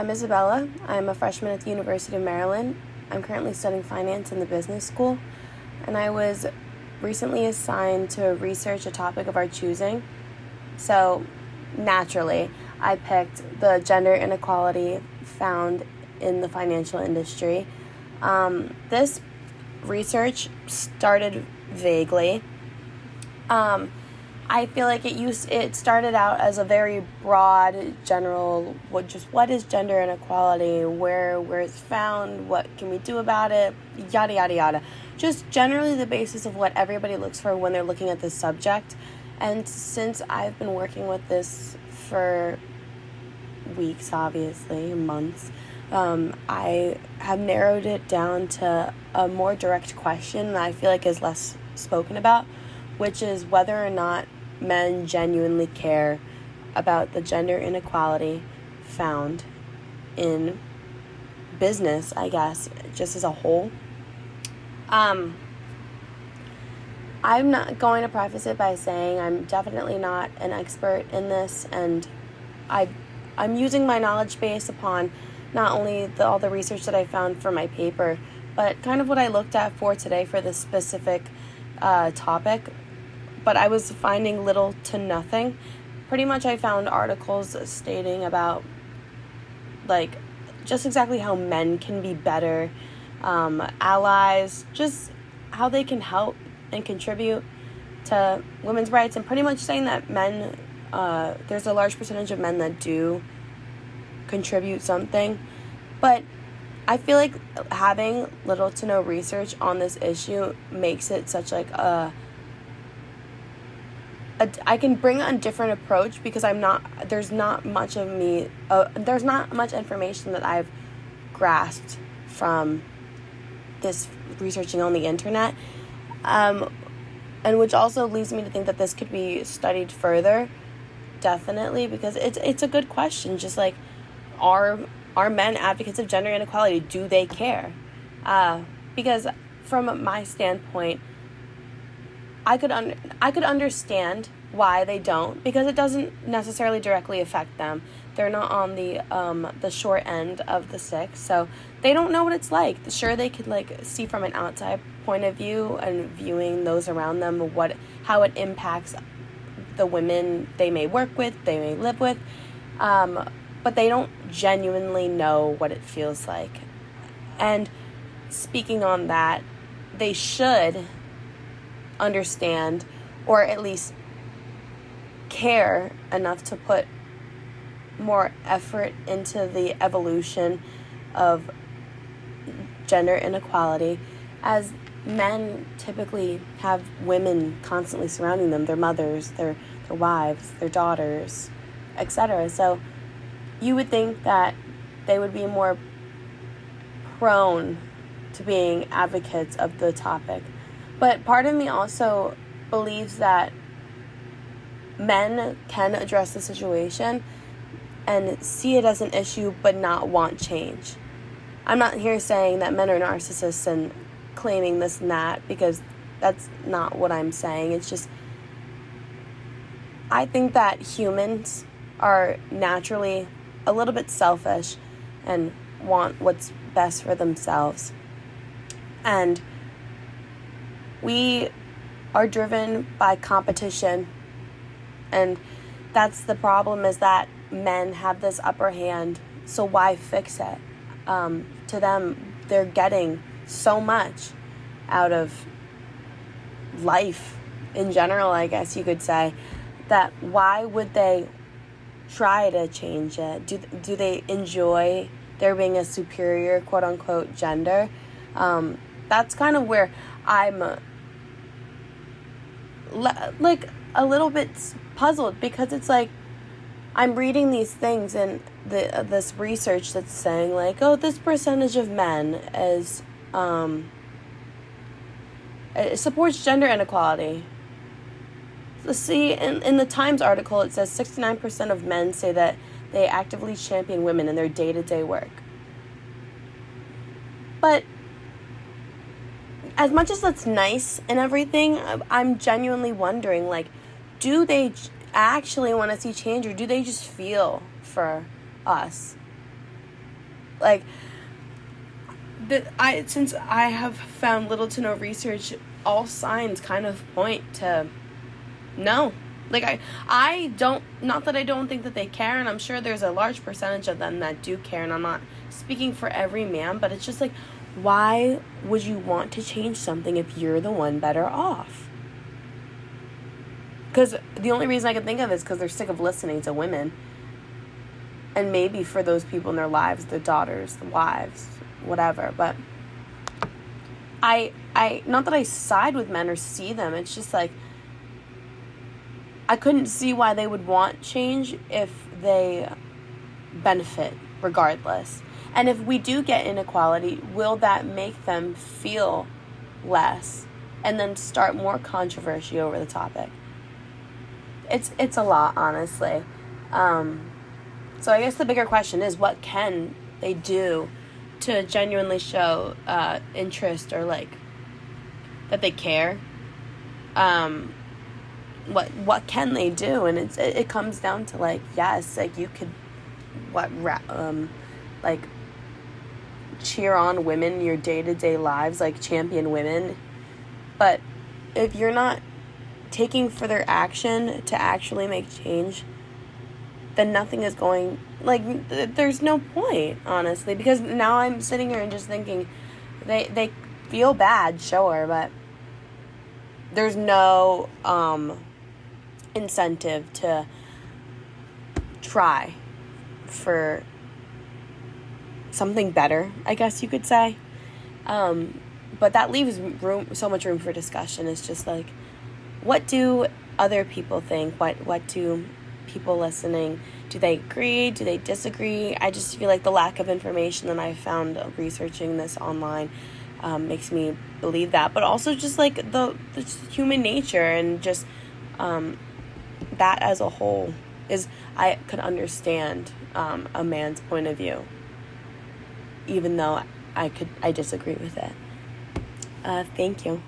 I'm Isabella. I'm a freshman at the University of Maryland. I'm currently studying finance in the business school, and I was recently assigned to research a topic of our choosing. So, naturally, I picked the gender inequality found in the financial industry. This research started vaguely. I feel like it started out as a very broad, general, what is gender inequality, where it's found, what can we do about it, yada, yada, yada. Just generally the basis of what everybody looks for when they're looking at this subject. And since I've been working with this for weeks, obviously, months, I have narrowed it down to a more direct question that I feel like is less spoken about, which is whether or not men genuinely care about the gender inequality found in business, I guess, just as a whole. I'm not going to preface it by saying I'm definitely not an expert in this, and I'm using my knowledge base upon not only all the research that I found for my paper, but kind of what I looked at for today for this specific topic. But I was finding little to nothing. Pretty much I found articles stating about, just exactly how men can be better allies, just how they can help and contribute to women's rights, and pretty much saying that men, there's a large percentage of men that do contribute something. But I feel like having little to no research on this issue makes it such I can bring a different approach because there's not much information that I've grasped from this researching on the internet, and which also leads me to think that this could be studied further, definitely, because it's a good question. Just like, are men advocates of gender inequality? Do they care? Because from my standpoint, I could understand why they don't, because it doesn't necessarily directly affect them. They're not on the short end of the stick, so they don't know what it's like. Sure, they could see from an outside point of view and viewing those around them how it impacts the women they may work with, they may live with, but they don't genuinely know what it feels like. And speaking on that, they should understand, or at least care enough to put more effort into the evolution of gender inequality, as men typically have women constantly surrounding them, their mothers, their wives, their daughters, etc. So you would think that they would be more prone to being advocates of the topic. But part of me also believes that men can address the situation and see it as an issue but not want change. I'm not here saying that men are narcissists and claiming this and that, because that's not what I'm saying. It's just, I think that humans are naturally a little bit selfish and want what's best for themselves. And we are driven by competition, and that's the problem, is that men have this upper hand, so why fix it? To them, they're getting so much out of life in general, I guess you could say, that why would they try to change it? Do they enjoy there being a superior, quote-unquote, gender? That's kind of where I'm a little bit puzzled, because it's like I'm reading these things and this research that's saying this percentage of men is it supports gender inequality. So see, in the Times article, it says 69% of men say that they actively champion women in their day-to-day work. But as much as that's nice and everything, I'm genuinely wondering, do they actually want to see change, or do they just feel for us? Like, since I have found little to no research, all signs kind of point to no. Like, I don't, not that I don't think that they care, and I'm sure there's a large percentage of them that do care, and I'm not speaking for every man, but it's just like, why would you want to change something if you're the one better off? Because the only reason I can think of is because they're sick of listening to women. And maybe for those people in their lives, the daughters, the wives, whatever. But I not that I side with men or see them, it's just like, I couldn't see why they would want change if they benefit regardless. And if we do get inequality, will that make them feel less and then start more controversy over the topic? It's a lot, honestly. So I guess the bigger question is, what can they do to genuinely show interest, or like that they care? What can they do? And it comes down to, like, yes, like, you could like cheer on women in your day-to-day lives, like champion women, but if you're not taking further action to actually make change, then nothing is going, like, there's no point, honestly, because now I'm sitting here and just thinking, they feel bad, sure, but there's no incentive to try for something better, I guess you could say. But that leaves so much room for discussion. It's just like, what do other people think? What do people listening, do they agree? Do they disagree? I just feel like the lack of information that I found researching this online makes me believe that. But also just like the human nature, and just that as a whole is, I could understand a man's point of view, even though I disagree with it. Thank you.